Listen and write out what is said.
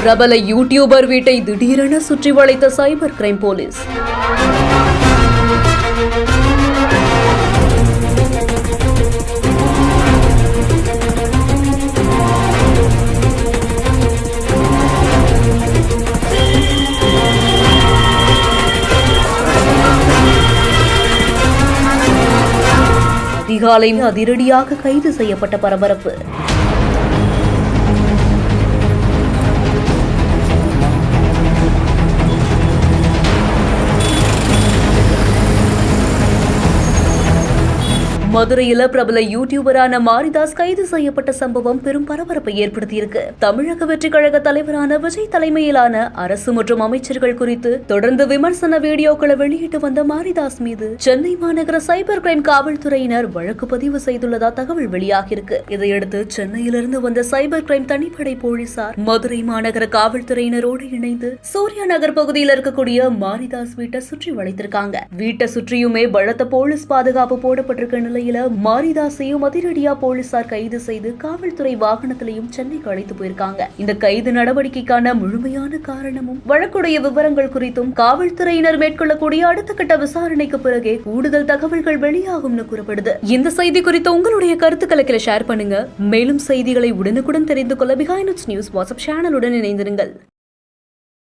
பிரபல யூடியூபர் வீட்டை திடீரென சுற்றி வளைத்த சைபர் கிரைம் போலீஸ். அதிகாலை அதிரடியாக கைது செய்யப்பட்ட பரபரப்பு. மதுரையில பிரபல யூடியூபரான மாரிதாஸ் கைது செய்யப்பட்ட சம்பவம் பெரும் பரபரப்பை ஏற்படுத்தியிருக்கு. தமிழக வெற்றி கழக தலைவரான விஜய் தலைமையிலான அரசு மற்றும் அமைச்சர்கள் குறித்து தொடர்ந்து விமர்சன வீடியோக்களை வெளியிட்டு வந்த மாரிதாஸ் மீது சென்னை மாநகர சைபர் கிரைம் காவல்துறையினர் வழக்கு பதிவு செய்துள்ளதா தகவல் வெளியாகியிருக்கு. இதையடுத்து சென்னையிலிருந்து வந்த சைபர் கிரைம் தனிப்படை போலீசார் மதுரை மாநகர காவல்துறையினரோடு இணைந்து சூர்யா நகர் பகுதியில் இருக்கக்கூடிய மாரிதாஸ் வீட்டை சுற்றி வளைத்திருக்காங்க. வீட்டை சுற்றியுமே பலத்த போலீஸ் பாதுகாப்பு போடப்பட்டிருக்க நிலையில மாரிதாசையும் அதிரடியா போலீசார் கைது செய்து காவல்துறை வாகனத்திலையும் சென்னைக்கு அழைத்து போயிருக்காங்க. இந்த கைது நடவடிக்கைக்கான முழுமையான காரணமும் வழக்குடைய விவரங்கள் குறித்தும் காவல்துறையினர் மேற்கொள்ளக்கூடிய அடுத்த கட்ட விசாரணைக்கு பிறகே கூடுதல் தகவல்கள் வெளியாகும்னு கூறப்படுது. இந்த செய்தி குறித்து உங்களுடைய கருத்துக்களை ஷேர் பண்ணுங்க. மேலும் செய்திகளை உடனுக்குடன் தெரிந்து கொள்ள பிஹைண்ட் நியூஸ் வாட்ஸ்அப் சேனலுடன் இணைந்திருங்கள்.